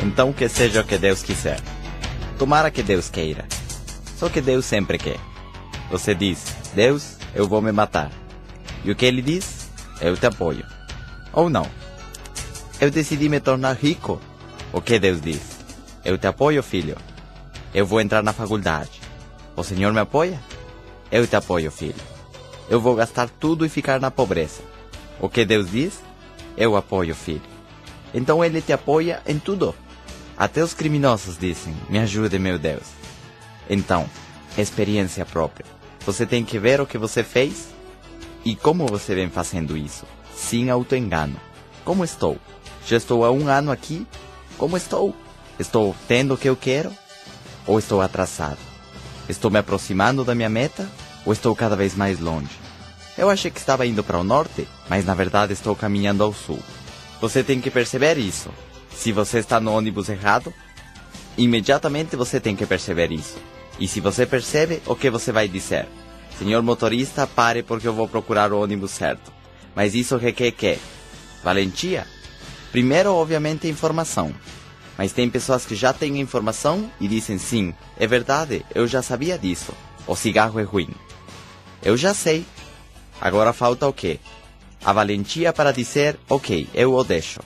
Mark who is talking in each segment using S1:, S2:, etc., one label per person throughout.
S1: Então que seja o que Deus quiser. Tomara que Deus queira. Só que Deus sempre quer. Você diz, Deus, eu vou me matar. E o que ele diz? Eu te apoio. Ou não. Eu decidi me tornar rico. O que Deus diz? Eu te apoio, filho. Eu vou entrar na faculdade. O Senhor me apoia? Eu te apoio, filho. Eu vou gastar tudo e ficar na pobreza. O que Deus diz? Eu apoio, filho. Então ele te apoia em tudo. Até os criminosos dizem, me ajude, meu Deus. Então, experiência própria. Você tem que ver o que você fez e como você vem fazendo isso, sem autoengano. Como estou? Já estou há 1 ano aqui? Como estou? Estou tendo o que eu quero? Ou estou atrasado? Estou me aproximando da minha meta? Ou estou cada vez mais longe? Eu achei que estava indo para o norte, mas na verdade estou caminhando ao sul. Você tem que perceber isso. Se você está no ônibus errado, imediatamente você tem que perceber isso. E se você percebe, o que você vai dizer? Senhor motorista, pare porque eu vou procurar o ônibus certo. Mas isso requer que? Valentia? Primeiro, obviamente, informação. Mas tem pessoas que já têm informação e dizem sim, é verdade, eu já sabia disso. O cigarro é ruim. Eu já sei. Agora falta o quê? A valentia para dizer, ok, eu o deixo.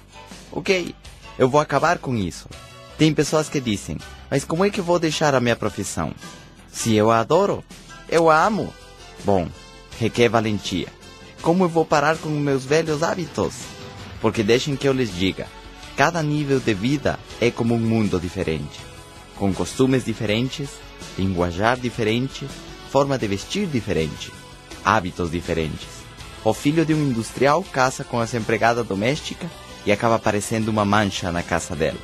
S1: Ok, eu vou acabar com isso. Tem pessoas que dizem, mas como é que vou deixar a minha profissão? Se eu a adoro, eu a amo. Bom, requer valentia. Como eu vou parar com meus velhos hábitos? Porque deixem que eu lhes diga, cada nível de vida é como um mundo diferente. Com costumes diferentes, linguajar diferente, forma de vestir diferente, hábitos diferentes. O filho de um industrial casa com essa empregada doméstica e acaba parecendo uma mancha na casa dela.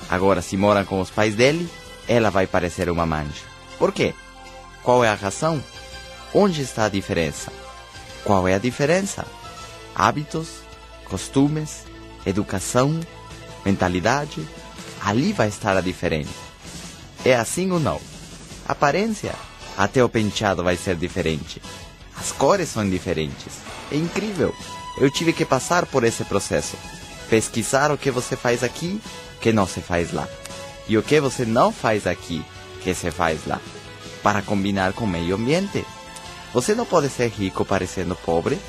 S1: Agora, se mora com os pais dele, ela vai parecer uma mancha. Por quê? Qual é a razão? Onde está a diferença? Qual é a diferença? Hábitos, costumes, educação, mentalidade. Ali vai estar a diferença. É assim ou não? Aparência? Até o penteado vai ser diferente. As cores são diferentes. É incrível. Eu tive que passar por esse processo. Pesquisar o que você faz aqui, que não se faz lá. E o que você não faz aqui, que se faz lá. Para combinar com o meio ambiente. Você não pode ser rico parecendo pobre,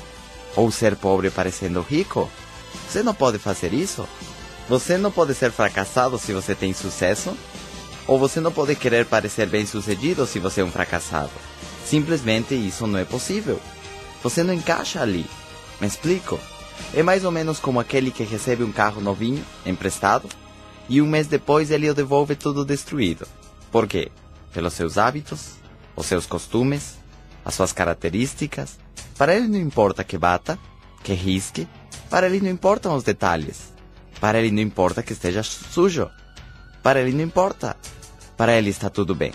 S1: ou ser pobre parecendo rico. Você não pode fazer isso. Você não pode ser fracassado se você tem sucesso, ou você não pode querer parecer bem-sucedido se você é um fracassado. Simplesmente isso não é possível. Você não encaixa ali. Me explico? É mais ou menos como aquele que recebe um carro novinho, emprestado, e 1 mês depois ele o devolve tudo destruído. Por quê? Pelos seus hábitos, os seus costumes, as suas características. Para ele não importa que bata, que risque, para ele não importam os detalhes. Para ele não importa que esteja sujo. Para ele não importa. Para ele está tudo bem.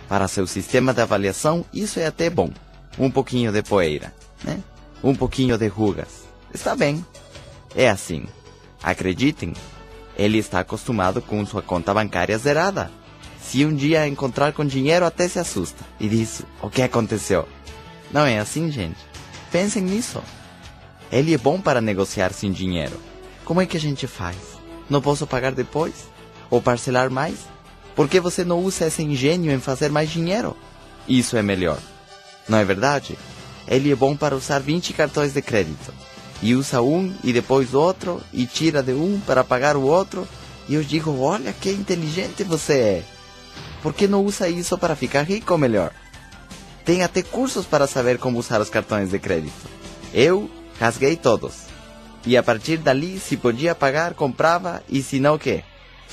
S1: Para seu sistema de avaliação, isso é até bom. Um pouquinho de poeira, né? Um pouquinho de rugas. Está bem. É assim. Acreditem, ele está acostumado com sua conta bancária zerada. Se um dia encontrar com dinheiro, até se assusta. E diz, o que aconteceu? Não é assim, gente. Pensem nisso. Ele é bom para negociar sem dinheiro. Como é que a gente faz? Não posso pagar depois? Ou parcelar mais? Por que você não usa esse engenho em fazer mais dinheiro? Isso é melhor. Não é verdade? Ele é bom para usar 20 cartões de crédito. E usa um e depois outro, e tira de um para pagar o outro. E eu digo, olha que inteligente você é. Por que não usa isso para ficar rico melhor? Tem até cursos para saber como usar os cartões de crédito. Eu rasguei todos. E a partir dali, se podia pagar, comprava, e se não, o quê?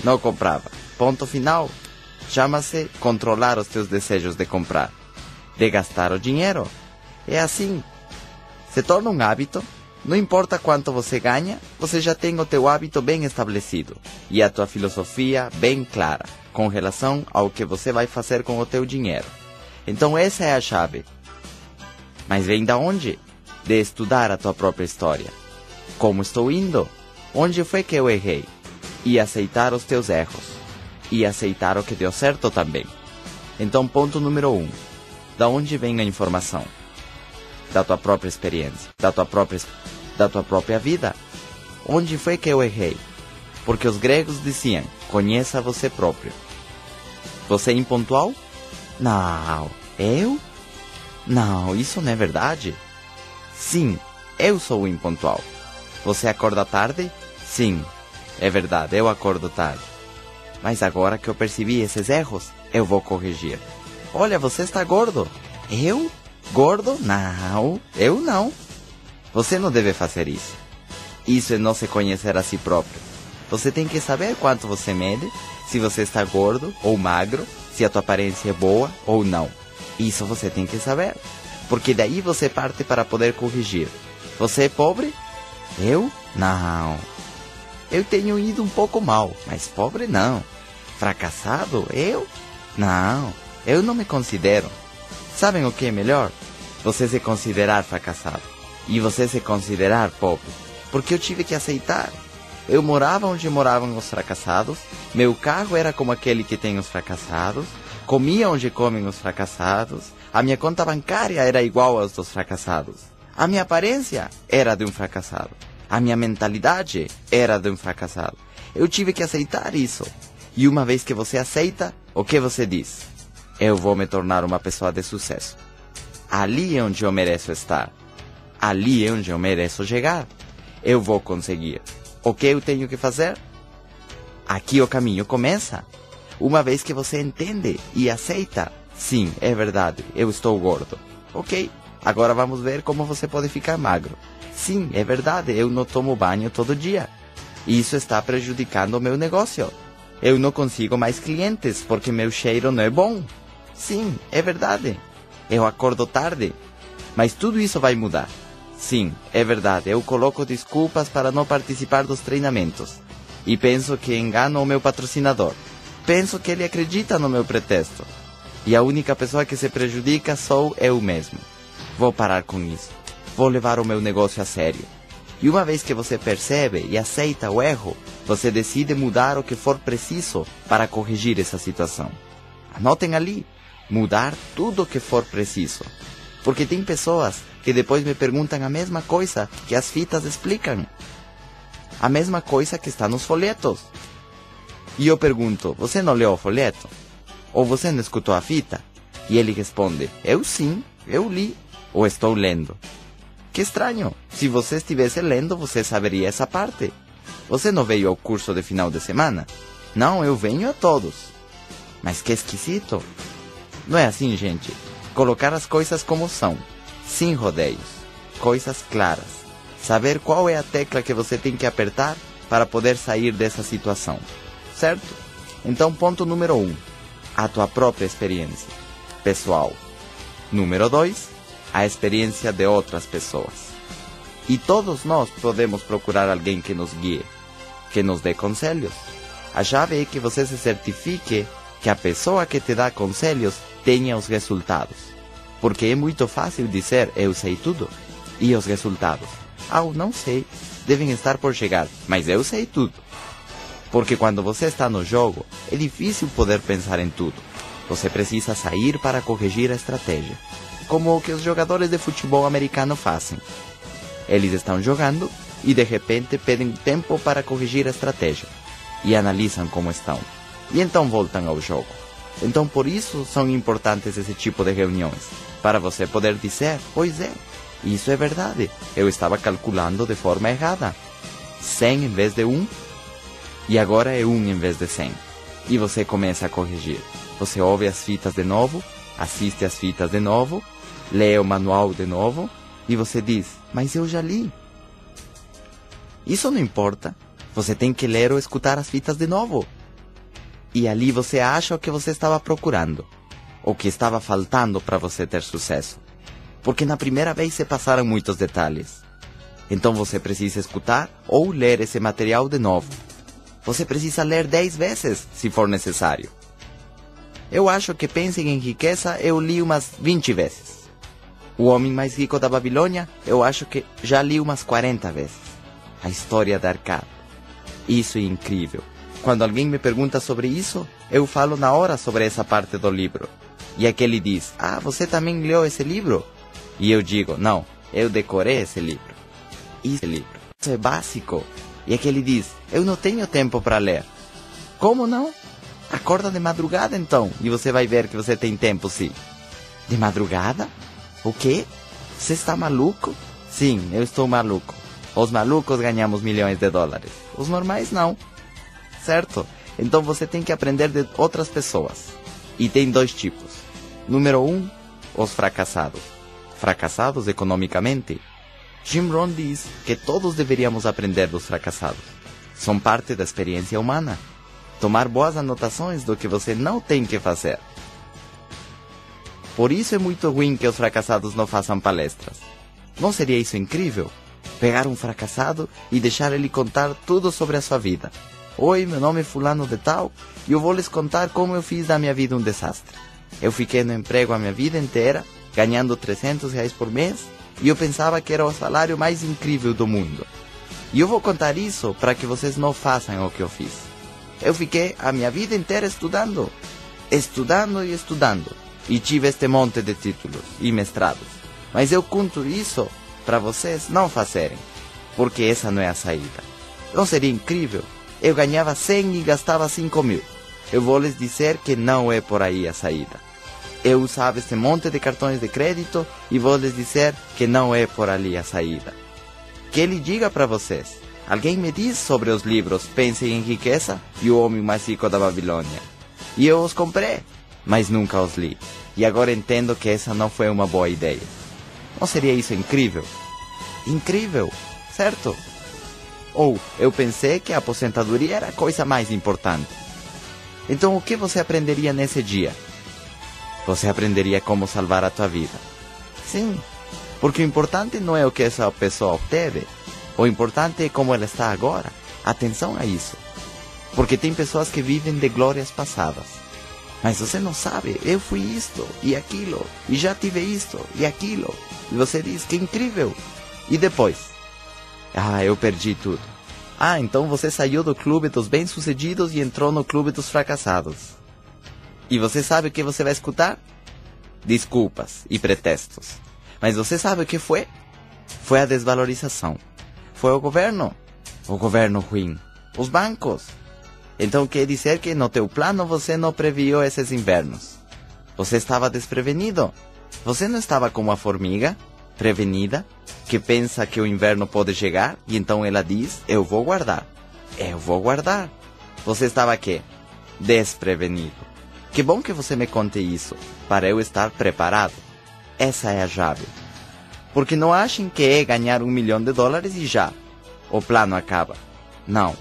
S1: Não comprava. Ponto final. Chama-se controlar os teus desejos de comprar, de gastar o dinheiro. É assim. Se torna um hábito. Não importa quanto você ganha, você já tem o teu hábito bem estabelecido e a tua filosofia bem clara com relação ao que você vai fazer com o teu dinheiro. Então essa é a chave. Mas vem da onde? De estudar a tua própria história. Como estou indo? Onde foi que eu errei? E aceitar os teus erros. E aceitar o que deu certo também. Então, ponto número 1. Da onde vem a informação? Da tua própria experiência. Da tua própria vida. Onde foi que eu errei? Porque os gregos diziam, conheça você próprio. Você é impontual? Não. Eu? Não, isso não é verdade. Sim, eu sou impontual. Você acorda tarde? Sim, é verdade, eu acordo tarde. Mas agora que eu percebi esses erros, eu vou corrigir. Olha, você está gordo. Eu? Gordo? Não, eu não. Você não deve fazer isso. Isso é não se conhecer a si próprio. Você tem que saber quanto você mede, se você está gordo ou magro, se a tua aparência é boa ou não. Isso você tem que saber. Porque daí você parte para poder corrigir. Você é pobre? Eu? Não. Eu tenho ido um pouco mal, mas pobre não. Fracassado? Eu? Não. Eu não me considero. Sabem o que é melhor? Você se considerar fracassado. E você se considerar pobre. Porque eu tive que aceitar. Eu morava onde moravam os fracassados. Meu carro era como aquele que tem os fracassados. Comia onde comem os fracassados. A minha conta bancária era igual aos dos fracassados. A minha aparência era de um fracassado. A minha mentalidade era de um fracassado. Eu tive que aceitar isso. E uma vez que você aceita, o que você diz? Eu vou me tornar uma pessoa de sucesso. Ali é onde eu mereço estar. Ali é onde eu mereço chegar. Eu vou conseguir. O que eu tenho que fazer? Aqui o caminho começa. Uma vez que você entende e aceita, sim, é verdade, eu estou gordo. Ok, agora vamos ver como você pode ficar magro. Sim, é verdade, eu não tomo banho todo dia. Isso está prejudicando o meu negócio. Eu não consigo mais clientes porque meu cheiro não é bom. Sim, é verdade. Eu acordo tarde. Mas tudo isso vai mudar. Sim, é verdade, eu coloco desculpas para não participar dos treinamentos. E penso que engano o meu patrocinador. Penso que ele acredita no meu pretexto. E a única pessoa que se prejudica sou eu mesmo. Vou parar com isso. Vou levar o meu negócio a sério. E uma vez que você percebe e aceita o erro, você decide mudar o que for preciso para corrigir essa situação. Anotem ali. Mudar tudo o que for preciso. Porque tem pessoas que depois me perguntam a mesma coisa que as fitas explicam. A mesma coisa que está nos folhetos. E eu pergunto, você não leu o folheto? Ou você não escutou a fita? E ele responde, eu sim, eu li, ou estou lendo. Que estranho, se você estivesse lendo, você saberia essa parte. Você não veio ao curso de final de semana? Não, eu venho a todos. Mas que esquisito. Não é assim, gente. Colocar as coisas como são, sem rodeios, coisas claras. Saber qual é a tecla que você tem que apertar para poder sair dessa situação. Certo? Então, ponto número 1. A tua própria experiência pessoal. Número 2. A experiência de outras pessoas. E todos nós podemos procurar alguém que nos guie, que nos dê conselhos. A chave é que você se certifique que a pessoa que te dá conselhos tenha os resultados. Porque é muito fácil dizer, eu sei tudo. E os resultados? Eu não sei. Devem estar por chegar, mas eu sei tudo. Porque quando você está no jogo, é difícil poder pensar em tudo. Você precisa sair para corrigir a estratégia. Como o que os jogadores de futebol americano fazem. Eles estão jogando e de repente pedem tempo para corrigir a estratégia. E analisam como estão. E então voltam ao jogo. Então por isso são importantes esse tipo de reuniões. Para você poder dizer, pois é, isso é verdade. Eu estava calculando de forma errada. 100 em vez de 1. E agora é 1 em vez de 100. E você começa a corrigir. Você ouve as fitas de novo, assiste as fitas de novo, lê o manual de novo, e você diz, mas eu já li. Isso não importa. Você tem que ler ou escutar as fitas de novo. E ali você acha o que você estava procurando. O que estava faltando para você ter sucesso. Porque na primeira vez se passaram muitos detalhes. Então você precisa escutar ou ler esse material de novo. Você precisa ler 10 vezes, se for necessário. Eu acho que Pensem em Riqueza eu li umas 20 vezes. O Homem Mais Rico da Babilônia, eu acho que já li umas 40 vezes. A História da Arcada. Isso é incrível. Quando alguém me pergunta sobre isso, eu falo na hora sobre essa parte do livro. E aquele diz, você também leu esse livro? E eu digo, não, eu decorei esse livro. Isso é básico. E aquele diz, eu não tenho tempo para ler. Como não? Acorda de madrugada então, e você vai ver que você tem tempo sim. De madrugada? O quê? Você está maluco? Sim, eu estou maluco. Os malucos ganhamos milhões de dólares. Os normais não. Certo? Então você tem que aprender de outras pessoas. E tem 2 tipos. Número 1, os fracassados. Fracassados economicamente. Jim Rohn diz que todos deveríamos aprender dos fracassados. São parte da experiência humana. Tomar boas anotações do que você não tem que fazer. Por isso é muito ruim que os fracassados não façam palestras. Não seria isso incrível? Pegar um fracassado e deixar ele contar tudo sobre a sua vida. Oi, meu nome é fulano de tal e eu vou lhes contar como eu fiz da minha vida um desastre. Eu fiquei no emprego a minha vida inteira, ganhando R$300 por mês, e eu pensava que era o salário mais incrível do mundo. E eu vou contar isso para que vocês não façam o que eu fiz. Eu fiquei a minha vida inteira estudando, e tive este monte de títulos e mestrados. Mas eu conto isso para vocês não fazerem, porque essa não é a saída. Não seria incrível? Eu ganhava 100 e gastava 5.000. Eu vou lhes dizer que não é por aí a saída. Eu usava este monte de cartões de crédito e vou lhes dizer que não é por ali a saída. Que ele diga para vocês. Alguém me diz sobre os livros Pense em Riqueza e O Homem Mais Rico da Babilônia. E eu os comprei, mas nunca os li. E agora entendo que essa não foi uma boa ideia. Não seria isso incrível? Incrível, certo? Ou eu pensei que a aposentadoria era a coisa mais importante. Então o que você aprenderia nesse dia? Você aprenderia como salvar a tua vida. Sim, porque o importante não é o que essa pessoa obteve. O importante é como ela está agora. Atenção a isso. Porque tem pessoas que vivem de glórias passadas. Mas você não sabe, eu fui isto e aquilo, e já tive isto e aquilo. E você diz, que incrível. E depois? Ah, eu perdi tudo. Ah, então você saiu do clube dos bem-sucedidos e entrou no clube dos fracassados. E você sabe o que você vai escutar? Desculpas e pretextos. Mas você sabe o que foi? Foi a desvalorização. Foi o governo ruim. Os bancos. Então quer dizer que no teu plano você não previu esses invernos. Você estava desprevenido. Você não estava como a formiga, prevenida, que pensa que o inverno pode chegar e então ela diz, eu vou guardar. Eu vou guardar. Você estava aqui, desprevenido. Que bom que você me conte isso, para eu estar preparado. Essa é a chave. Porque não achem que é ganhar $1 milhão e já, o plano acaba. Não,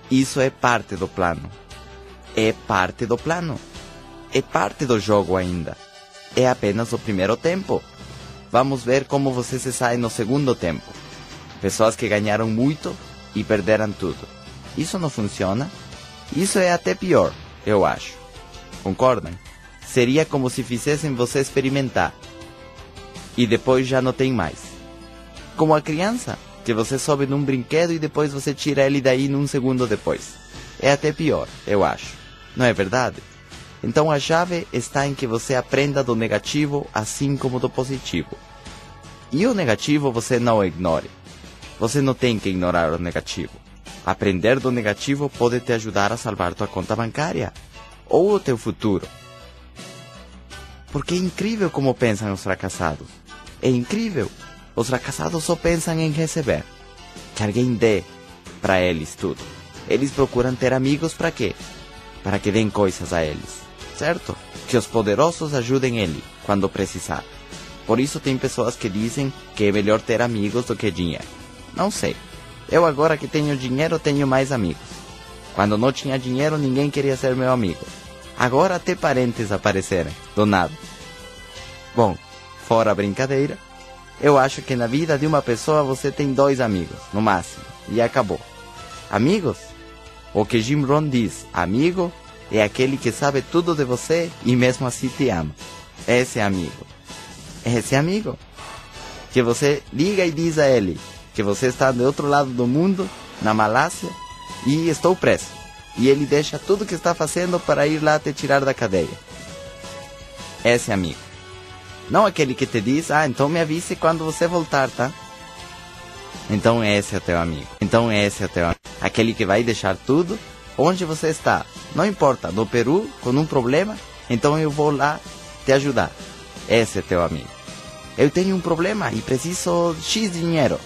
S1: isso é parte do plano. É parte do plano. É parte do jogo ainda. É apenas o primeiro tempo. Vamos ver como você se sai no segundo tempo. Pessoas que ganharam muito e perderam tudo. Isso não funciona? Isso é até pior, eu acho. Concordam? Seria como se fizessem você experimentar. E depois já não tem mais. Como a criança, que você sobe num brinquedo e depois você tira ele daí num segundo depois. É até pior, eu acho. Não é verdade? Então a chave está em que você aprenda do negativo assim como do positivo. E o negativo você não ignore. Você não tem que ignorar o negativo. Aprender do negativo pode te ajudar a salvar tua conta bancária. Ou o teu futuro. Porque é incrível como pensam os fracassados. É incrível. Os fracassados só pensam em receber. Que alguém dê para eles tudo. Eles procuram ter amigos para quê? Para que deem coisas a eles. Certo? Que os poderosos ajudem ele quando precisar. Por isso tem pessoas que dizem que é melhor ter amigos do que dinheiro. Não sei. Eu agora que tenho dinheiro tenho mais amigos. Quando não tinha dinheiro ninguém queria ser meu amigo. Agora até parentes apareceram, do nada. Bom, fora a brincadeira, eu acho que na vida de uma pessoa você tem 2 amigos, no máximo, e acabou. Amigos? O que Jim Rohn diz, amigo é aquele que sabe tudo de você e mesmo assim te ama. Esse é amigo. Esse é amigo. Que você liga e diz a ele que você está do outro lado do mundo, na Malásia, e estou preso. E ele deixa tudo que está fazendo para ir lá te tirar da cadeia. Esse é amigo. Não aquele que te diz, então me avise quando você voltar, tá? Então esse é teu amigo. Aquele que vai deixar tudo onde você está. Não importa, no Peru, com um problema, então eu vou lá te ajudar. Esse é teu amigo. Eu tenho um problema e preciso de X dinheiro.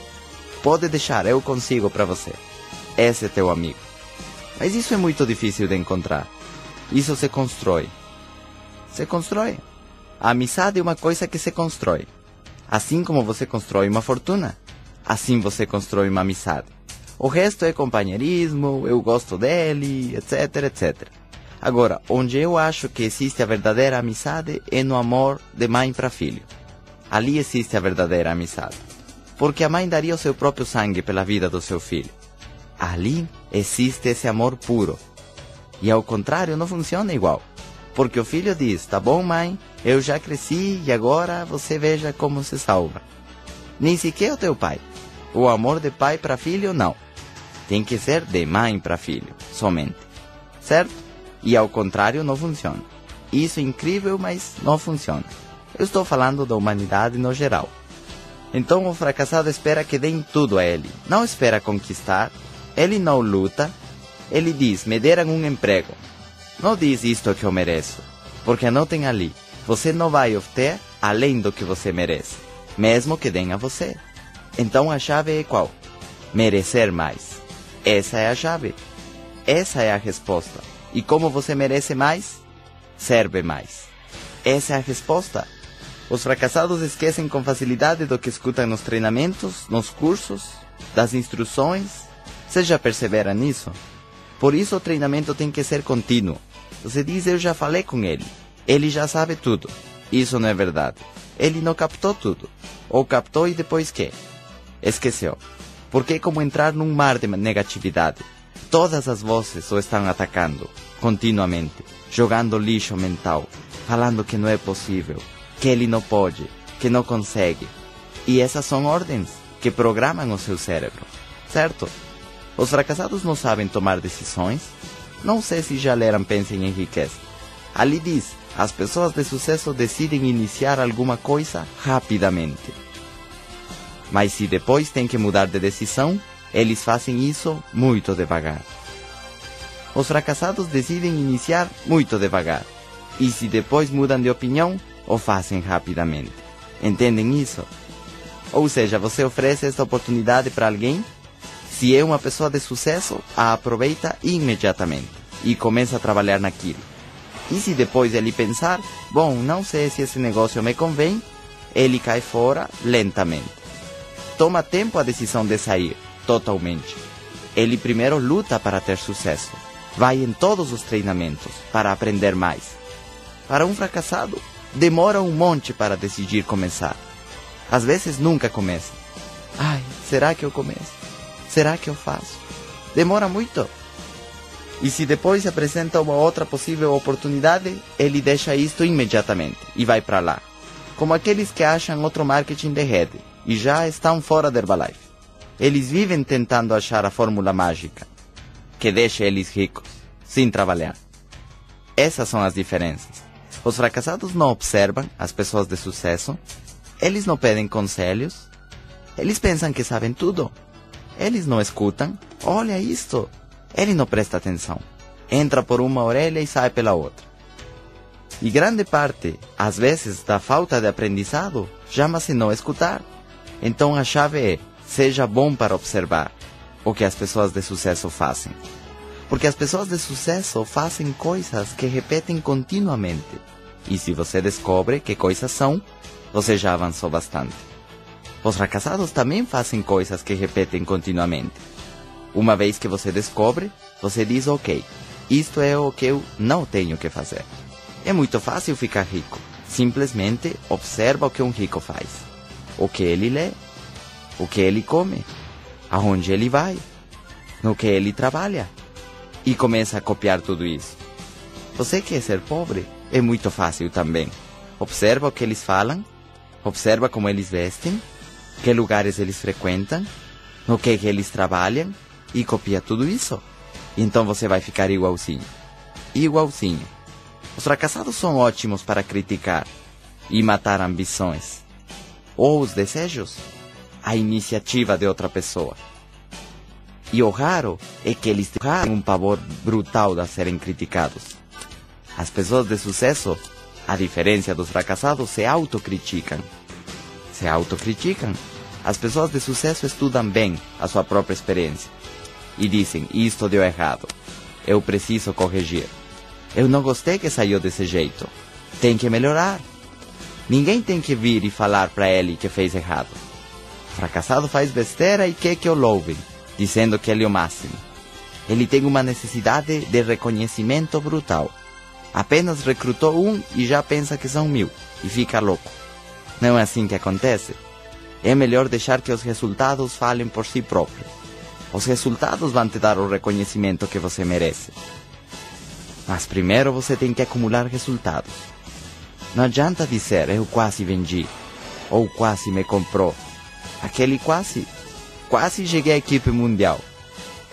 S1: Pode deixar, eu consigo para você. Esse é teu amigo. Mas isso é muito difícil de encontrar. Isso se constrói. Se constrói. A amizade é uma coisa que se constrói. Assim como você constrói uma fortuna, assim você constrói uma amizade. O resto é companheirismo, eu gosto dele, etc, etc. Agora, onde eu acho que existe a verdadeira amizade é no amor de mãe para filho. Ali existe a verdadeira amizade. Porque a mãe daria o seu próprio sangue pela vida do seu filho. Ali existe esse amor puro. E ao contrário, não funciona igual. Porque o filho diz, tá bom mãe, eu já cresci e agora você veja como se salva. Nem sequer o teu pai. O amor de pai para filho, não. Tem que ser de mãe para filho, somente. Certo? E ao contrário, não funciona. Isso é incrível, mas não funciona. Eu estou falando da humanidade no geral. Então o fracassado espera que deem tudo a ele. Não espera conquistar. Ele não luta. Ele diz, me deram um emprego. Não diz isto que eu mereço. Porque anotem ali, você não vai obter além do que você merece. Mesmo que deem a você. Então a chave é qual? Merecer mais. Essa é a chave. Essa é a resposta. E como você merece mais, serve mais. Essa é a resposta. Os fracassados esquecem com facilidade do que escutam nos treinamentos, nos cursos, das instruções. Você já perceberam nisso? Por isso o treinamento tem que ser contínuo. Você diz, eu já falei com ele. Ele já sabe tudo. Isso não é verdade. Ele não captou tudo. Ou captou e depois quê? Esqueceu. Porque é como entrar num mar de negatividade. Todas as vozes o estão atacando, continuamente, jogando lixo mental, falando que não é possível, que ele não pode, que não consegue. E essas são ordens que programam o seu cérebro, certo? Os fracassados não sabem tomar decisões. Não sei se já leram Pensem em Riqueza. Ali diz, as pessoas de sucesso decidem iniciar alguma coisa rapidamente. Mas se depois tem que mudar de decisão, eles fazem isso muito devagar. Os fracassados decidem iniciar muito devagar. E se depois mudam de opinião, o fazem rapidamente. Entendem isso? Ou seja, você oferece esta oportunidade para alguém. Se é uma pessoa de sucesso, a aproveita imediatamente e começa a trabalhar naquilo. E se depois ele pensar, bom, não sei se esse negócio me convém, ele cai fora lentamente. Toma tempo a decisão de sair, totalmente. Ele primeiro luta para ter sucesso. Vai em todos os treinamentos para aprender mais. Para um fracassado, demora um monte para decidir começar. Às vezes nunca começa. Ai, será que eu começo? Será que eu faço? Demora muito. E se depois se apresenta uma outra possível oportunidade, ele deixa isto imediatamente e vai para lá. Como aqueles que acham outro marketing de rede e já estão fora da Herbalife. Eles vivem tentando achar a fórmula mágica que deixa eles ricos, sem trabalhar. Essas são as diferenças. Os fracassados não observam as pessoas de sucesso. Eles não pedem conselhos. Eles pensam que sabem tudo. Eles não escutam. Olha isto. Ele não presta atenção. Entra por uma orelha e sai pela outra. E grande parte, às vezes, da falta de aprendizado chama-se não escutar. Então a chave é, seja bom para observar o que as pessoas de sucesso fazem. Porque as pessoas de sucesso fazem coisas que repetem continuamente. E se você descobre que coisas são, você já avançou bastante. Os fracassados também fazem coisas que repetem continuamente. Uma vez que você descobre, você diz, ok, isto é o que eu não tenho que fazer. É muito fácil ficar rico. Simplesmente observa o que um rico faz. O que ele lê, o que ele come, aonde ele vai, no que ele trabalha. E começa a copiar tudo isso. Você quer ser pobre? É muito fácil também. Observa o que eles falam, observa como eles vestem, que lugares eles frequentam, no que eles trabalham, e copia tudo isso. E então você vai ficar igualzinho. Igualzinho. Os fracassados são ótimos para criticar e matar ambições, ou os desejos, a iniciativa de outra pessoa. E o raro é que eles têm um pavor brutal de serem criticados. As pessoas de sucesso, a diferença dos fracassados, se autocriticam. Se autocriticam. As pessoas de sucesso estudam bem a sua própria experiência. E dizem, isto deu errado. Eu preciso corrigir. Eu não gostei que saiu desse jeito. Tem que melhorar. Ninguém tem que vir e falar para ele que fez errado. O fracassado faz besteira e quer que o louvem, dizendo que ele é o máximo. Ele tem uma necessidade de reconhecimento brutal. Apenas recrutou um e já pensa que são 1000 e fica louco. Não é assim que acontece. É melhor deixar que os resultados falem por si próprios. Os resultados vão te dar o reconhecimento que você merece. Mas primeiro você tem que acumular resultados. Não adianta dizer, eu quase vendi, ou quase me comprou. Aquele quase cheguei à equipe mundial.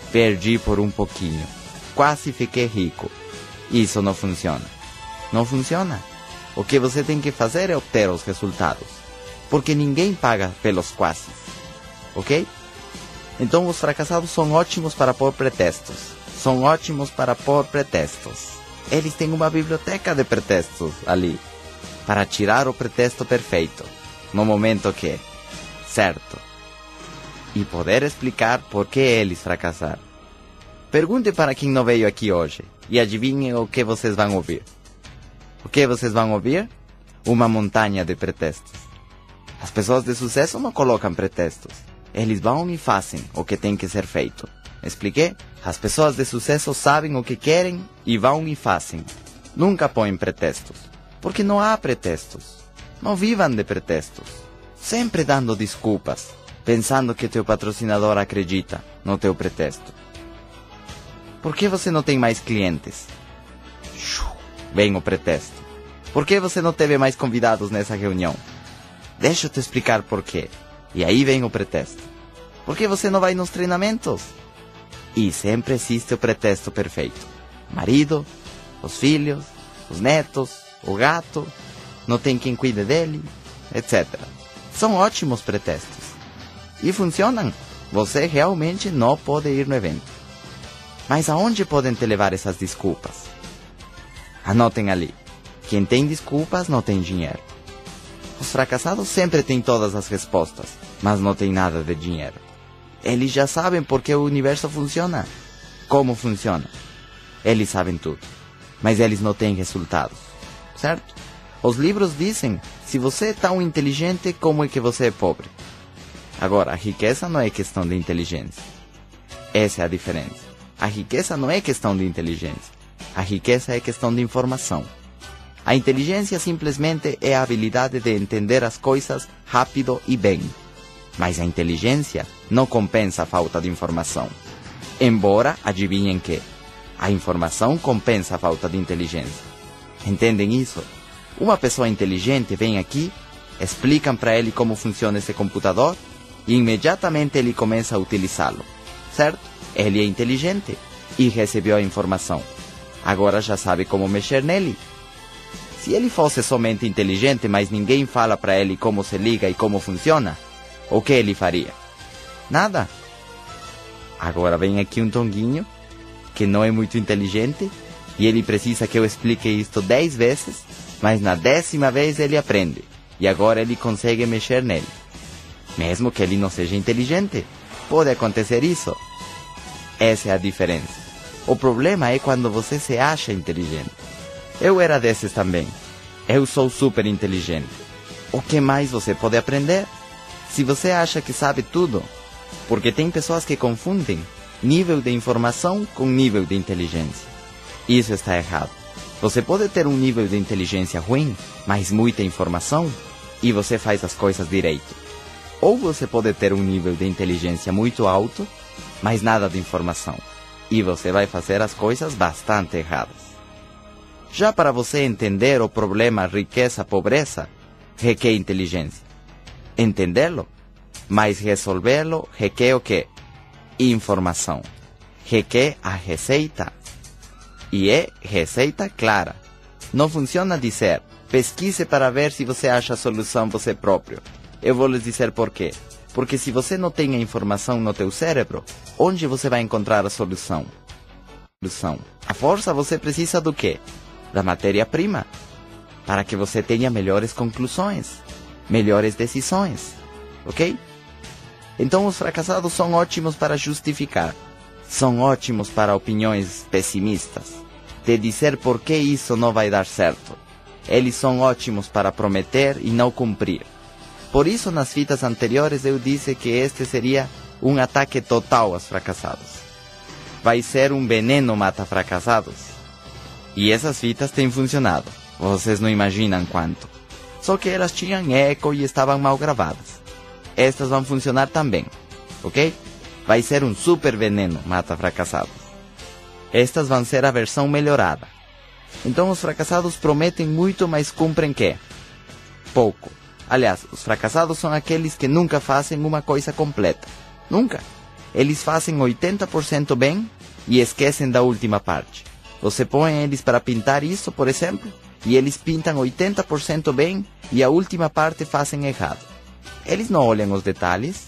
S1: Perdi por um pouquinho. Quase fiquei rico. Isso não funciona. Não funciona. O que você tem que fazer é obter os resultados. Porque ninguém paga pelos quase. Ok? Então os fracassados são ótimos para pôr pretextos. São ótimos para pôr pretextos. Eles têm uma biblioteca de pretextos ali. Para tirar o pretexto perfeito. No momento que... certo. E poder explicar por que eles fracassaram. Pergunte para quem não veio aqui hoje. E adivinhem o que vocês vão ouvir. O que vocês vão ouvir? Uma montanha de pretextos. As pessoas de sucesso não colocam pretextos. Eles vão e fazem o que tem que ser feito. Expliquei? As pessoas de sucesso sabem o que querem e vão e fazem. Nunca põem pretextos. Porque não há pretextos. Não vivam de pretextos. Sempre dando desculpas, pensando que teu patrocinador acredita no teu pretexto. Por que você não tem mais clientes? Vem o pretexto. Por que você não teve mais convidados nessa reunião? Deixa eu te explicar por quê. E aí vem o pretexto. Por que você não vai nos treinamentos? E sempre existe o pretexto perfeito. Marido, os filhos, os netos, o gato, não tem quem cuide dele, etc. São ótimos pretextos. E funcionam. Você realmente não pode ir no evento. Mas aonde podem te levar essas desculpas? Anotem ali. Quem tem desculpas não tem dinheiro. Os fracassados sempre têm todas as respostas, mas não têm nada de dinheiro. Eles já sabem por que o universo funciona. Como funciona. Eles sabem tudo, mas eles não têm resultados. Certo? Os livros dizem, se você é tão inteligente, como é que você é pobre? Agora, a riqueza não é questão de inteligência. Essa é a diferença. A riqueza não é questão de inteligência. A riqueza é questão de informação. A inteligência simplesmente é a habilidade de entender as coisas rápido e bem. Mas a inteligência não compensa a falta de informação. Embora, adivinhem que, a informação compensa a falta de inteligência. Entendem isso? Uma pessoa inteligente vem aqui, explicam para ele como funciona esse computador e imediatamente ele começa a utilizá-lo. Certo? Ele é inteligente e recebeu a informação. Agora já sabe como mexer nele. Se ele fosse somente inteligente, mas ninguém fala para ele como se liga e como funciona, o que ele faria? Nada. Agora vem aqui um tonguinho, que não é muito inteligente, e ele precisa que eu explique isto 10 vezes, mas na 10ª vez ele aprende, e agora ele consegue mexer nele. Mesmo que ele não seja inteligente, pode acontecer isso. Essa é a diferença. O problema é quando você se acha inteligente. Eu era desses também. Eu sou super inteligente. O que mais você pode aprender? Se você acha que sabe tudo, porque tem pessoas que confundem nível de informação com nível de inteligência. Isso está errado. Você pode ter um nível de inteligência ruim, mas muita informação, e você faz as coisas direito. Ou você pode ter um nível de inteligência muito alto, mas nada de informação, e você vai fazer as coisas bastante erradas. Já para você entender o problema riqueza-pobreza, requer inteligência. Entendê-lo, mas resolvê-lo requer o quê? Informação. Requer a receita. E é receita clara. Não funciona dizer, pesquise para ver se você acha a solução você próprio. Eu vou lhes dizer por quê. Porque se você não tem a informação no teu cérebro, onde você vai encontrar a solução? A força você precisa do quê? Da matéria-prima. Para que você tenha melhores conclusões, melhores decisões. Ok? Então os fracassados são ótimos para justificar. São ótimos para opiniões pessimistas. De dizer por que isso não vai dar certo. Eles são ótimos para prometer e não cumprir. Por isso, nas fitas anteriores, eu disse que este seria um ataque total aos fracassados. Vai ser um veneno mata-fracassados. E essas fitas têm funcionado. Vocês não imaginam quanto. Só que elas tinham eco e estavam mal gravadas. Estas vão funcionar também. Ok? Vai ser um super veneno mata-fracassados. Estas vão ser a versão melhorada. Então os fracassados prometem muito, mas cumprem quê? Pouco. Aliás, os fracassados são aqueles que nunca fazem uma coisa completa. Nunca. Eles fazem 80% bem e esquecem da última parte. Você põe eles para pintar isso, por exemplo, e eles pintam 80% bem e a última parte fazem errado. Eles não olham os detalhes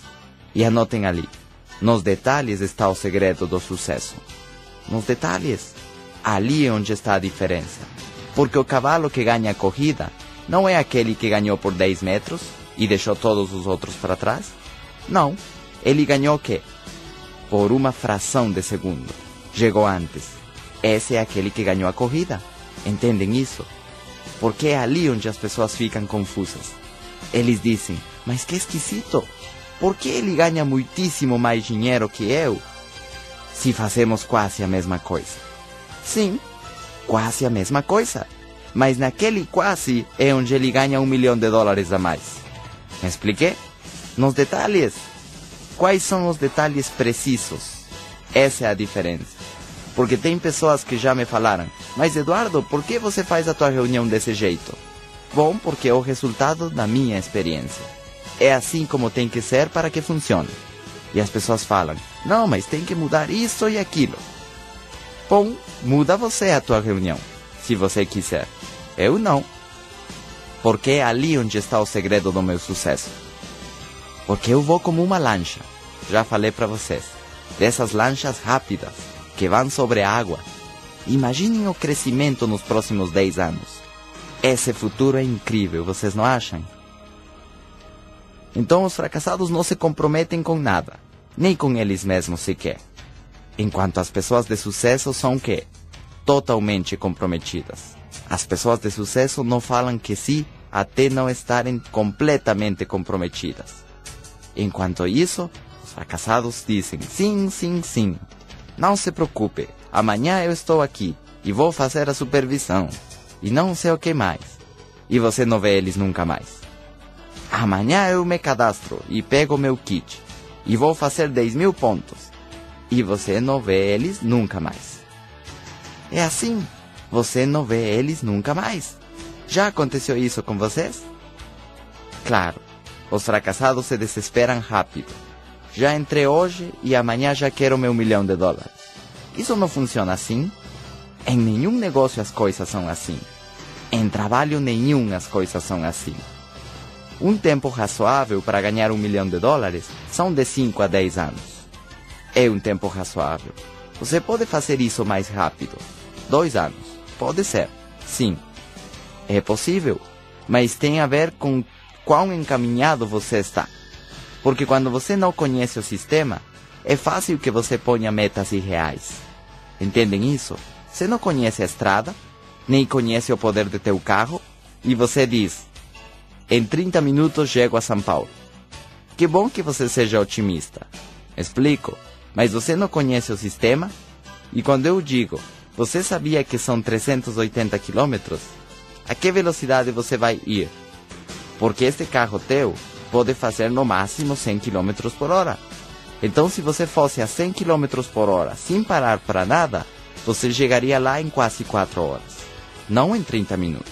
S1: e anotem ali. Nos detalhes está o segredo do sucesso. Nos detalhes. Ali é onde está a diferença. Porque o cavalo que ganha a corrida não é aquele que ganhou por 10 metros e deixou todos os outros para trás. Não. Ele ganhou o quê? Por uma fração de segundo. Chegou antes. Esse é aquele que ganhou a corrida. Entendem isso? Porque é ali onde as pessoas ficam confusas. Eles dizem, mas que esquisito. Por que ele ganha muitíssimo mais dinheiro que eu? Se fazemos quase a mesma coisa. Sim, quase a mesma coisa. Mas naquele quase é onde ele ganha $1 milhão a mais. Me expliquei? Nos detalhes. Quais são os detalhes precisos? Essa é a diferença. Porque tem pessoas que já me falaram, mas Eduardo, por que você faz a tua reunião desse jeito? Bom, porque é o resultado da minha experiência. É assim como tem que ser para que funcione. E as pessoas falam, não, mas tem que mudar isso e aquilo. Bom, muda você a tua reunião, se você quiser. Eu não. Porque é ali onde está o segredo do meu sucesso. Porque eu vou como uma lancha. Já falei para vocês. Dessas lanchas rápidas, que vão sobre a água. Imaginem o crescimento nos próximos 10 anos. Esse futuro é incrível, vocês não acham? Então os fracassados não se comprometem com nada, nem com eles mesmos sequer. Enquanto as pessoas de sucesso são o quê? Totalmente comprometidas. As pessoas de sucesso não falam que sim até não estarem completamente comprometidas. Enquanto isso, os fracassados dizem sim, sim, sim. Não se preocupe, amanhã eu estou aqui e vou fazer a supervisão. E não sei o que mais. E você não vê eles nunca mais. Amanhã eu me cadastro e pego meu kit. E vou fazer 10.000 pontos. E você não vê eles nunca mais. É assim. Você não vê eles nunca mais. Já aconteceu isso com vocês? Claro. Os fracassados se desesperam rápido. Já entrei hoje e amanhã já quero meu $1 milhão. Isso não funciona assim. Em nenhum negócio as coisas são assim. Em trabalho nenhum as coisas são assim. Um tempo razoável para ganhar $1 milhão são de 5 a 10 anos. É um tempo razoável. Você pode fazer isso mais rápido. 2 anos. Pode ser. Sim. É possível. Mas tem a ver com quão encaminhado você está. Porque quando você não conhece o sistema, é fácil que você ponha metas irreais. Entendem isso? Você não conhece a estrada, nem conhece o poder de teu carro, e você diz, em 30 minutos chego a São Paulo. Que bom que você seja otimista. Explico, mas você não conhece o sistema? E quando eu digo, você sabia que são 380 quilômetros? A que velocidade você vai ir? Porque este carro teu pode fazer no máximo 100 km por hora. Então, se você fosse a 100 km por hora, sem parar para nada, você chegaria lá em quase 4 horas. Não em 30 minutos.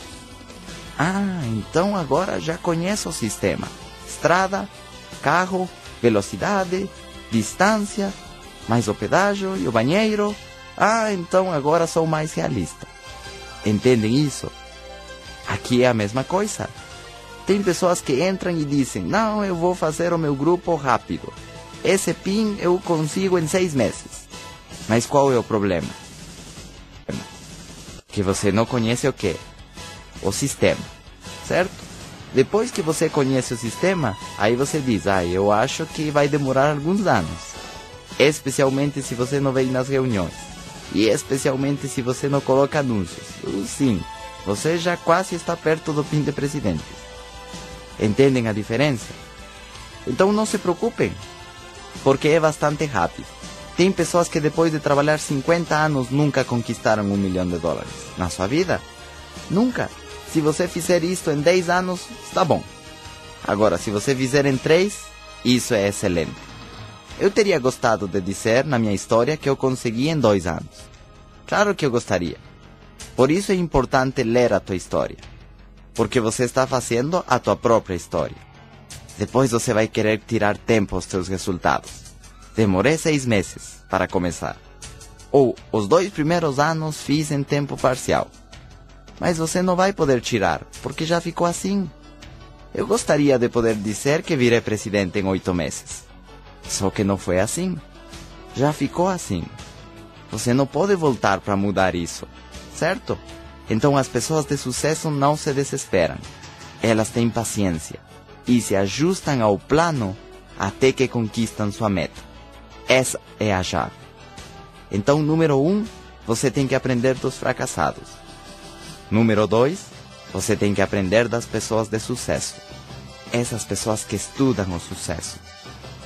S1: Ah, então agora já conheço o sistema. Estrada, carro, velocidade, distância, mais o pedágio e o banheiro. Ah, então agora sou mais realista. Entendem isso? Aqui é a mesma coisa. Tem pessoas que entram e dizem, não, eu vou fazer o meu grupo rápido. Esse PIN eu consigo em 6 meses. Mas qual é o problema? Que você não conhece o quê? O sistema, certo? Depois que você conhece o sistema, aí você diz, eu acho que vai demorar alguns anos. Especialmente se você não vem nas reuniões. E especialmente se você não coloca anúncios. Sim, você já quase está perto do PIN de presidente. Entendem a diferença? Então não se preocupem, porque é bastante rápido. Tem pessoas que depois de trabalhar 50 anos nunca conquistaram $1 milhão na sua vida. Nunca. Se você fizer isto em 10 anos, está bom. Agora, se você fizer em 3, isso é excelente. Eu teria gostado de dizer na minha história que eu consegui em 2 anos. Claro que eu gostaria. Por isso é importante ler a tua história. Porque você está fazendo a tua própria história. Depois você vai querer tirar tempo aos teus resultados. Demorei 6 meses para começar. Ou os 2 primeiros anos fiz em tempo parcial. Mas você não vai poder tirar, porque já ficou assim. Eu gostaria de poder dizer que virei presidente em 8 meses. Só que não foi assim. Já ficou assim. Você não pode voltar para mudar isso, certo? Então as pessoas de sucesso não se desesperam. Elas têm paciência e se ajustam ao plano até que conquistam sua meta. Essa é a chave. Então, número 1, você tem que aprender dos fracassados. Número 2, você tem que aprender das pessoas de sucesso. Essas pessoas que estudam o sucesso.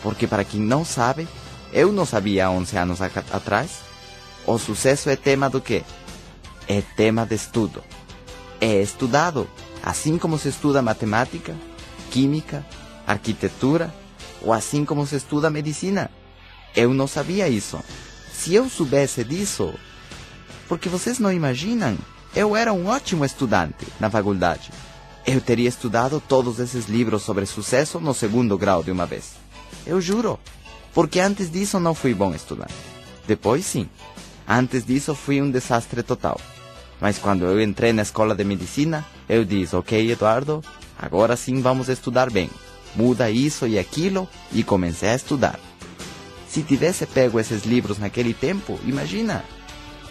S1: Porque para quem não sabe, eu não sabia há 11 anos atrás, o sucesso é tema do quê? É tema de estudo. É estudado, assim como se estuda matemática, química, arquitetura, ou assim como se estuda medicina. Eu não sabia isso. Se eu soubesse disso, porque vocês não imaginam, eu era um ótimo estudante na faculdade. Eu teria estudado todos esses livros sobre sucesso no 2º grau de uma vez. Eu juro, porque antes disso não fui bom estudante. Depois sim, antes disso fui um desastre total. Mas quando eu entrei na escola de medicina, eu disse, ok Eduardo, agora sim vamos estudar bem. Muda isso e aquilo, e comecei a estudar. Se tivesse pego esses livros naquele tempo, imagina,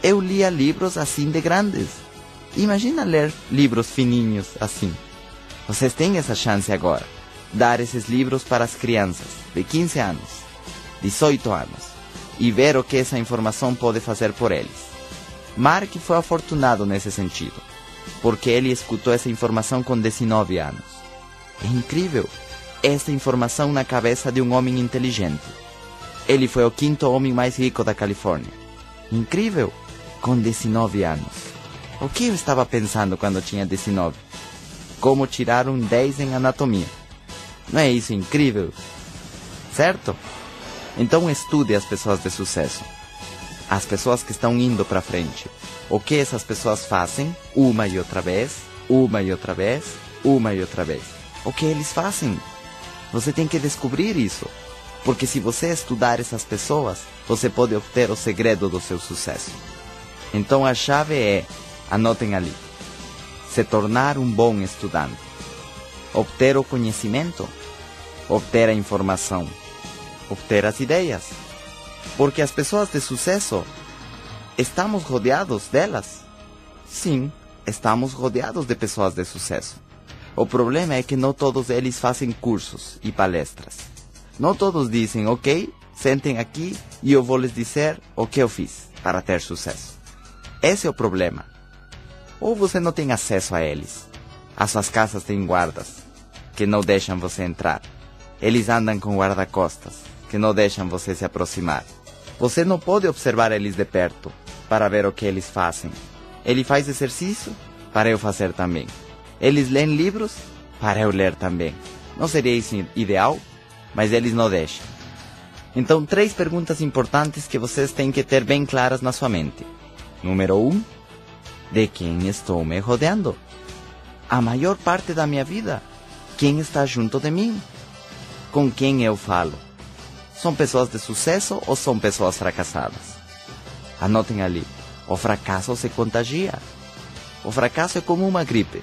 S1: eu lia livros assim de grandes. Imagina ler livros fininhos assim. Vocês têm essa chance agora. Dar esses livros para as crianças de 15 anos, 18 anos, e ver o que essa informação pode fazer por eles. Mark foi afortunado nesse sentido, porque ele escutou essa informação com 19 anos. É incrível, essa informação na cabeça de um homem inteligente. Ele foi o 5º homem mais rico da Califórnia. Incrível, com 19 anos. O que eu estava pensando quando tinha 19? Como tirar um 10 em anatomia. Não é isso incrível? Certo? Então estude as pessoas de sucesso. As pessoas que estão indo para frente. O que essas pessoas fazem uma e outra vez, uma e outra vez, uma e outra vez. O que eles fazem? Você tem que descobrir isso. Porque se você estudar essas pessoas, você pode obter o segredo do seu sucesso. Então a chave é, anotem ali, se tornar um bom estudante. Obter o conhecimento, obter a informação, obter as ideias. Porque as pessoas de sucesso, estamos rodeados delas? Sim, estamos rodeados de pessoas de sucesso. O problema é que não todos eles fazem cursos e palestras. Não todos dizem, ok, sentem aqui e eu vou lhes dizer o que eu fiz para ter sucesso. Esse é o problema. Ou você não tem acesso a eles. As suas casas têm guardas que não deixam você entrar. Eles andam com guarda-costas que não deixam você se aproximar. Você não pode observar eles de perto para ver o que eles fazem. Ele faz exercício para eu fazer também. Eles leem livros para eu ler também. Não seria isso ideal? Mas eles não deixam. Então, 3 perguntas importantes que vocês têm que ter bem claras na sua mente. Número 1. De quem estou me rodeando? A maior parte da minha vida. Quem está junto de mim? Com quem eu falo? São pessoas de sucesso ou são pessoas fracassadas? Anotem ali. O fracasso se contagia. O fracasso é como uma gripe,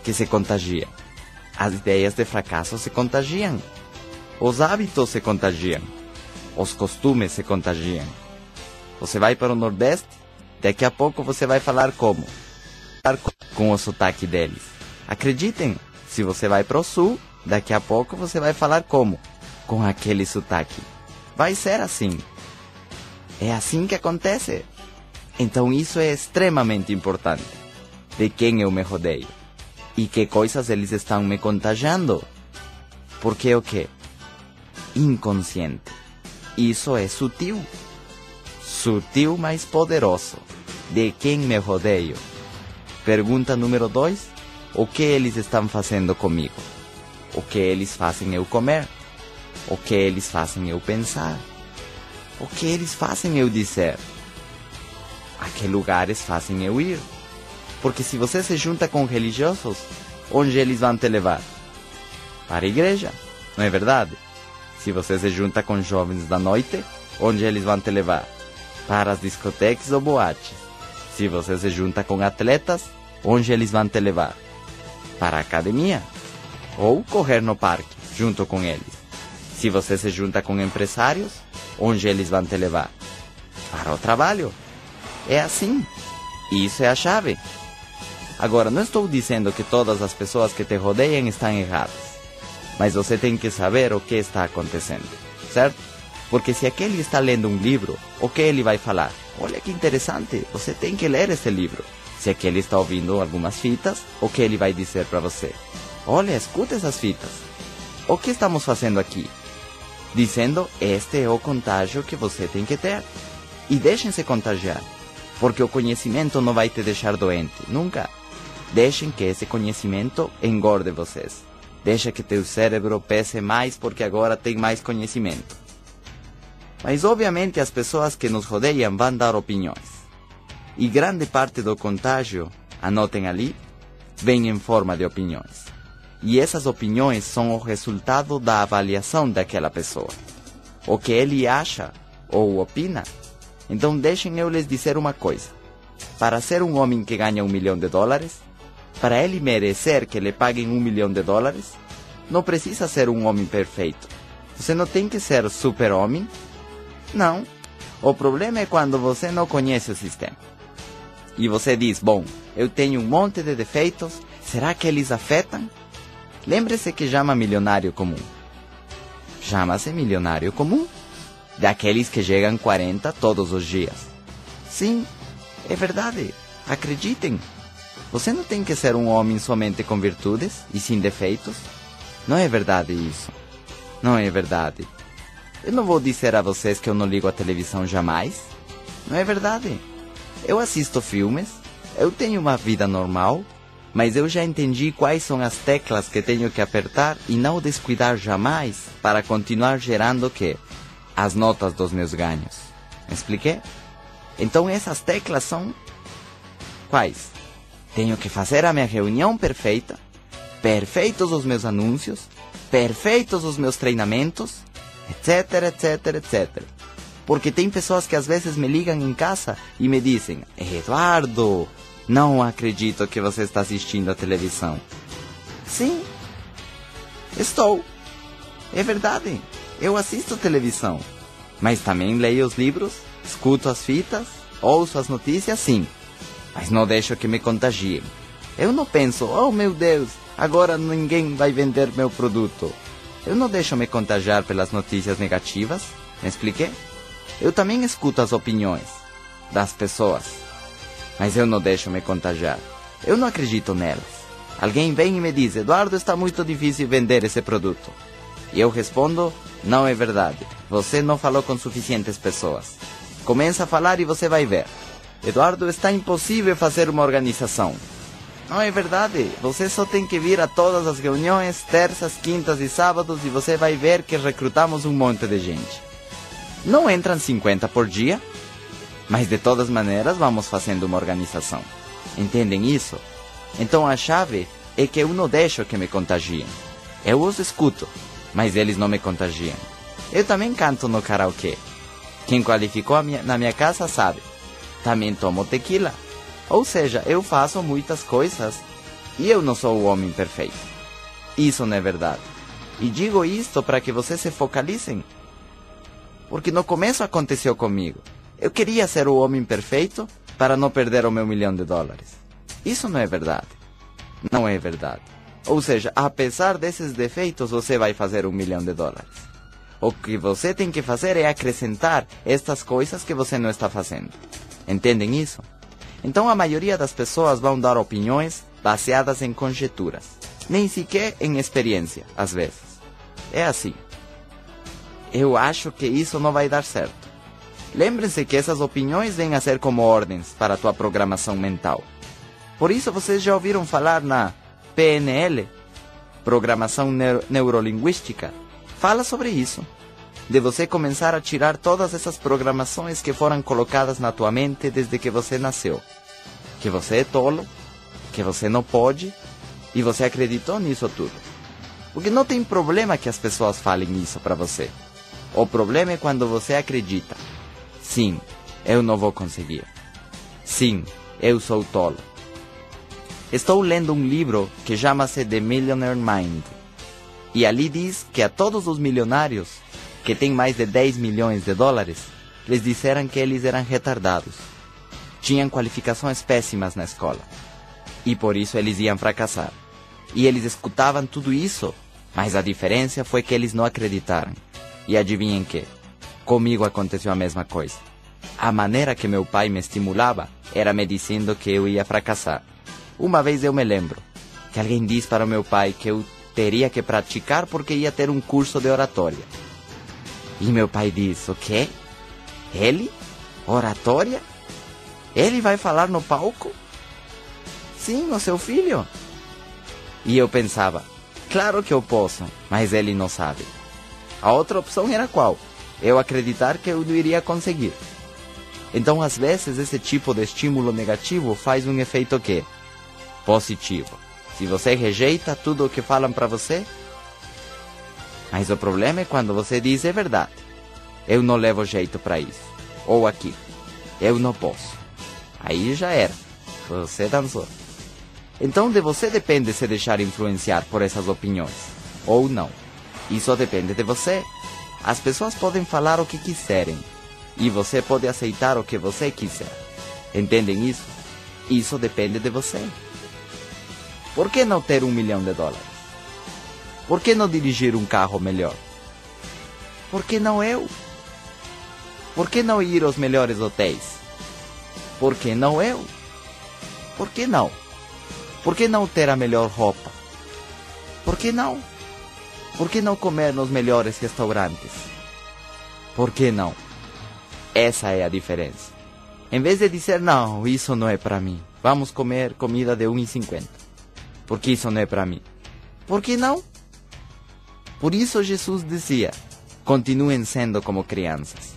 S1: que se contagia. As ideias de fracasso se contagiam. Os hábitos se contagiam. Os costumes se contagiam. Você vai para o Nordeste, daqui a pouco você vai falar como? Com o sotaque deles. Acreditem, se você vai para o Sul, daqui a pouco você vai falar como? Com aquele sotaque. Vai ser assim. É assim que acontece. Então isso é extremamente importante. De quem eu me rodeio. E que coisas eles estão me contagiando. Porque o quê? Inconsciente. Isso é sutil. Sutil, mas poderoso. De quem me rodeio? Pergunta número 2. O que eles estão fazendo comigo? O que eles fazem eu comer? O que eles fazem eu pensar? O que eles fazem eu dizer? A que lugares fazem eu ir? Porque se você se junta com religiosos, onde eles vão te levar? Para a igreja, não é verdade? Se você se junta com jovens da noite, onde eles vão te levar? Para as discotecas ou boates. Se você se junta com atletas, onde eles vão te levar? Para a academia. Ou correr no parque, junto com eles. Se você se junta com empresários, onde eles vão te levar? Para o trabalho. É assim. Isso é a chave. Agora, não estou dizendo que todas as pessoas que te rodeiam estão erradas. Mas você tem que saber o que está acontecendo, certo? Porque se aquele está lendo um livro, o que ele vai falar? Olha que interessante, você tem que ler esse livro. Se aquele está ouvindo algumas fitas, o que ele vai dizer para você? Olha, escuta essas fitas. O que estamos fazendo aqui? Dizendo, este é o contágio que você tem que ter. E deixem-se contagiar. Porque o conhecimento não vai te deixar doente, nunca. Deixem que esse conhecimento engorde vocês. Deixa que teu cérebro pese mais porque agora tem mais conhecimento. Mas obviamente as pessoas que nos rodeiam vão dar opiniões. E grande parte do contágio, anotem ali, vem em forma de opiniões. E essas opiniões são o resultado da avaliação daquela pessoa. O que ele acha ou opina. Então deixem eu lhes dizer uma coisa. Para ser um homem que ganha $1 milhão, para ele merecer que lhe paguem $1 milhão, não precisa ser um homem perfeito. Você não tem que ser super-homem. Não. O problema é quando você não conhece o sistema. E você diz, bom, eu tenho um monte de defeitos, será que eles afetam? Lembre-se que chama milionário comum. Chama-se milionário comum. Daqueles que chegam 40 todos os dias. Sim, é verdade. Acreditem. Você não tem que ser um homem somente com virtudes e sem defeitos. Não é verdade isso. Não é verdade. Eu não vou dizer a vocês que eu não ligo a televisão jamais. Não é verdade. Eu assisto filmes, eu tenho uma vida normal, mas eu já entendi quais são as teclas que tenho que apertar e não descuidar jamais para continuar gerando o quê? As notas dos meus ganhos. Me expliquei? Então essas teclas são quais? Tenho que fazer a minha reunião perfeita, perfeitos os meus anúncios, perfeitos os meus treinamentos, etc, etc, etc. Porque tem pessoas que às vezes me ligam em casa e me dizem, Eduardo, não acredito que você está assistindo a televisão. Sim, estou. É verdade, eu assisto televisão. Mas também leio os livros, escuto as fitas, ouço as notícias, sim. Mas não deixo que me contagiem. Eu não penso, oh meu Deus, agora ninguém vai vender meu produto. Eu não deixo me contagiar pelas notícias negativas, me expliquei? Eu também escuto as opiniões das pessoas, mas eu não deixo me contagiar. Eu não acredito nelas. Alguém vem e me diz, Eduardo, está muito difícil vender esse produto. E eu respondo, não é verdade. Você não falou com suficientes pessoas. Começa a falar e você vai ver. Eduardo, está impossível fazer uma organização. Não é verdade. Você só tem que vir a todas as reuniões, terças, quintas e sábados, e você vai ver que recrutamos um monte de gente. Não entram 50 por dia, mas de todas maneiras vamos fazendo uma organização. Entendem isso? Então a chave é que eu não deixo que me contagiem. Eu os escuto, mas eles não me contagiam. Eu também canto no karaokê. Quem qualificou na minha casa sabe. Também tomo tequila. Ou seja, eu faço muitas coisas e eu não sou o homem perfeito. Isso não é verdade. E digo isto para que vocês se focalizem. Porque no começo aconteceu comigo. Eu queria ser o homem perfeito para não perder o meu $1.000.000. Isso não é verdade. Não é verdade. Ou seja, apesar desses defeitos, você vai fazer $1.000.000. O que você tem que fazer é acrescentar estas coisas que você não está fazendo. Entendem isso? Então a maioria das pessoas vão dar opiniões baseadas em conjecturas. Nem sequer em experiência, às vezes. É assim. Eu acho que isso não vai dar certo. Lembrem-se que essas opiniões vêm a ser como ordens para a tua programação mental. Por isso vocês já ouviram falar na PNL, Programação Neurolinguística? Fala sobre isso. De você começar a tirar todas essas programações que foram colocadas na tua mente desde que você nasceu. Que você é tolo, que você não pode, e você acreditou nisso tudo. Porque não tem problema que as pessoas falem isso para você. O problema é quando você acredita. Sim, eu não vou conseguir. Sim, eu sou tolo. Estou lendo um livro que chama-se The Millionaire Mind. E ali diz que a todos os milionários que têm mais de $10 milhões, lhes disseram que eles eram retardados. Tinham qualificações péssimas na escola. E por isso eles iam fracassar. E eles escutavam tudo isso, mas a diferença foi que eles não acreditaram. E adivinhem que? Comigo aconteceu a mesma coisa. A maneira que meu pai me estimulava era me dizendo que eu ia fracassar. Uma vez eu me lembro que alguém disse para o meu pai que eu teria que praticar porque ia ter um curso de oratória. E meu pai disse, o quê? Ele? Oratória? Ele vai falar no palco? Sim, o seu filho. E eu pensava, claro que eu posso, mas ele não sabe. A outra opção era qual? Eu acreditar que eu não iria conseguir. Então, às vezes, esse tipo de estímulo negativo faz um efeito que? Positivo. Se você rejeita tudo o que falam para você. Mas o problema é quando você diz, é verdade. Eu não levo jeito para isso. Ou aquilo. Eu não posso. Aí já era. Você dançou. Então de você depende se deixar influenciar por essas opiniões. Ou não. Isso depende de você. As pessoas podem falar o que quiserem. E você pode aceitar o que você quiser. Entendem isso? Isso depende de você. Por que não ter $1 milhão? Por que não dirigir um carro melhor? Por que não eu? Por que não ir aos melhores hotéis? Por que não eu? Por que não? Por que não ter a melhor roupa? Por que não? Por que não comer nos melhores restaurantes? Por que não? Essa é a diferença. Em vez de dizer, não, isso não é para mim. Vamos comer comida de $1,50. Porque isso não é para mim. Por que não? Por isso Jesus dizia, continuem sendo como crianças.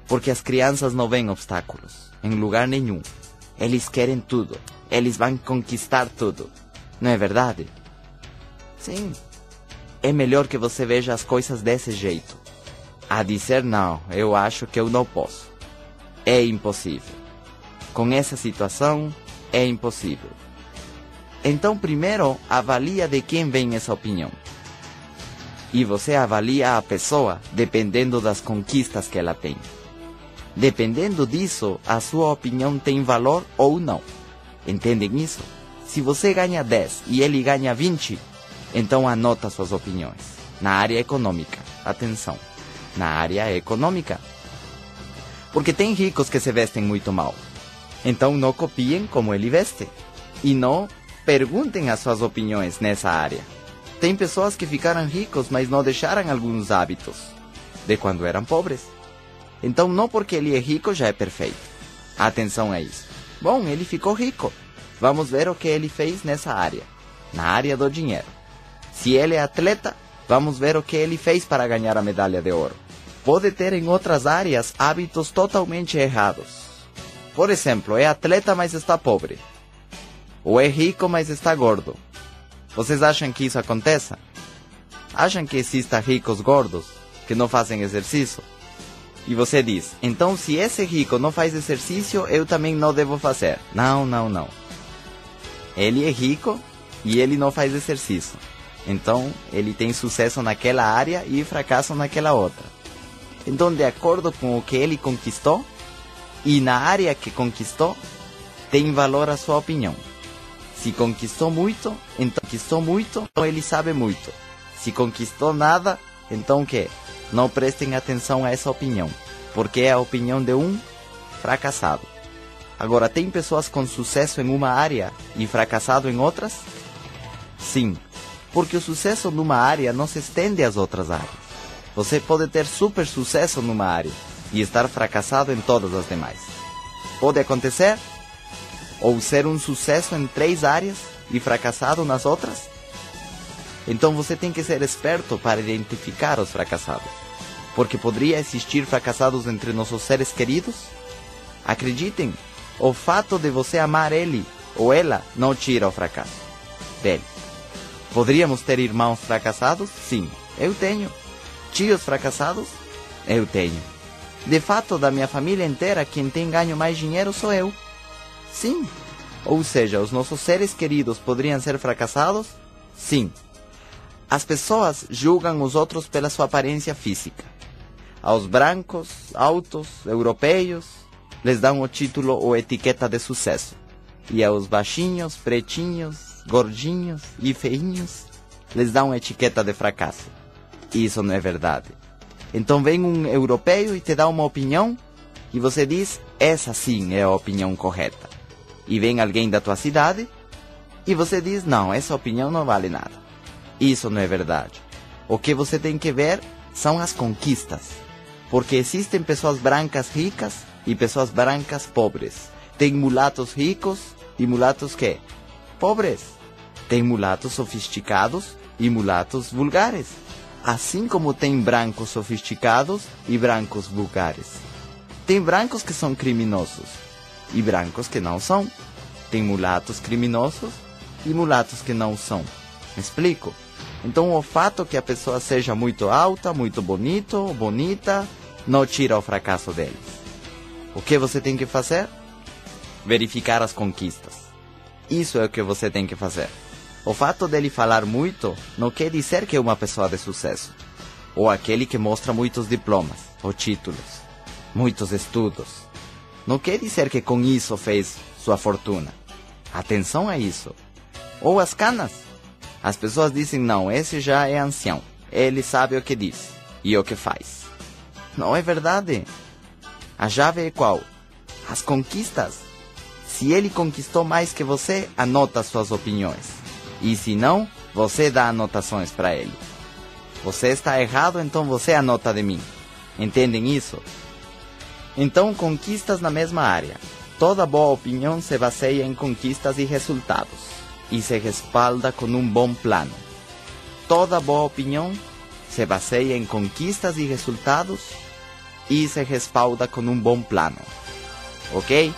S1: Porque as crianças não veem obstáculos, em lugar nenhum. Eles querem tudo. Eles vão conquistar tudo. Não é verdade? Sim. É melhor que você veja as coisas desse jeito. A dizer, não, eu acho que eu não posso. É impossível. Com essa situação, é impossível. Então, primeiro, avalia de quem vem essa opinião. E você avalia a pessoa dependendo das conquistas que ela tem. Dependendo disso, a sua opinião tem valor ou não. Entendem isso? Se você ganha 10 e ele ganha 20, então anota suas opiniões. Na área econômica. Atenção. Na área econômica. Porque tem ricos que se vestem muito mal. Então não copiem como ele veste. E não perguntem as suas opiniões nessa área. Tem pessoas que ficaram ricos, mas não deixaram alguns hábitos de quando eram pobres. Então não porque ele é rico já é perfeito. Atenção a isso. Bom, ele ficou rico. Vamos ver o que ele fez nessa área. Na área do dinheiro. Se ele é atleta, vamos ver o que ele fez para ganhar a medalha de ouro. Pode ter em outras áreas hábitos totalmente errados. Por exemplo, é atleta, mas está pobre. Ou é rico, mas está gordo. Vocês acham que isso aconteça? Acham que existam ricos gordos que não fazem exercício? E você diz, então se esse rico não faz exercício, eu também não devo fazer. Não, não, não. Ele é rico e ele não faz exercício. Então, ele tem sucesso naquela área e fracasso naquela outra. Então, de acordo com o que ele conquistou, e na área que conquistou, tem valor a sua opinião. Se conquistou muito, então ele sabe muito. Se conquistou nada, então o quê? Não prestem atenção a essa opinião, porque é a opinião de um fracassado. Agora, tem pessoas com sucesso em uma área e fracassado em outras? Sim, porque o sucesso numa área não se estende às outras áreas. Você pode ter super sucesso numa área e estar fracassado em todas as demais. Pode acontecer? Ou ser um sucesso em 3 áreas e fracassado nas outras? Então você tem que ser esperto para identificar os fracassados. Porque poderia existir fracassados entre nossos seres queridos? Acreditem, o fato de você amar ele ou ela não tira o fracasso dele. Poderíamos ter irmãos fracassados? Sim, eu tenho. Tios fracassados? Eu tenho. De fato, da minha família inteira, quem tem ganho mais dinheiro sou eu. Sim. Ou seja, os nossos seres queridos poderiam ser fracassados? Sim. As pessoas julgam os outros pela sua aparência física. Aos brancos, altos, europeus, lhes dão o título ou etiqueta de sucesso. E aos baixinhos, pretinhos, gordinhos e feinhos, lhes dão a etiqueta de fracasso. Isso não é verdade. Então vem um europeu e te dá uma opinião, e você diz, essa sim é a opinião correta. E vem alguém da tua cidade, e você diz, não, essa opinião não vale nada. Isso não é verdade. O que você tem que ver são as conquistas. Porque existem pessoas brancas ricas e pessoas brancas pobres. Tem mulatos ricos e mulatos quê? Pobres. Tem mulatos sofisticados e mulatos vulgares. Assim como tem brancos sofisticados e brancos vulgares. Tem brancos que são criminosos e brancos que não são. Tem mulatos criminosos e mulatos que não são. Me explico? Então o fato que a pessoa seja muito alta, muito bonito ou bonita, não tira o fracasso deles. O que você tem que fazer? Verificar as conquistas. Isso é o que você tem que fazer. O fato dele falar muito não quer dizer que é uma pessoa de sucesso. Ou aquele que mostra muitos diplomas, ou títulos, muitos estudos. Não quer dizer que com isso fez sua fortuna. Atenção a isso. Ou as canas. As pessoas dizem, não, esse já é ancião. Ele sabe o que diz e o que faz. Não é verdade. A chave é qual? As conquistas. Se ele conquistou mais que você, anota suas opiniões. E se não, você dá anotações para ele. Você está errado, então você anota de mim. Entendem isso? Então, conquistas na mesma área. Toda boa opinião se baseia em conquistas e resultados. E se respalda com um bom plano. Toda boa opinião se baseia em conquistas e resultados. E se respalda com um bom plano. Ok?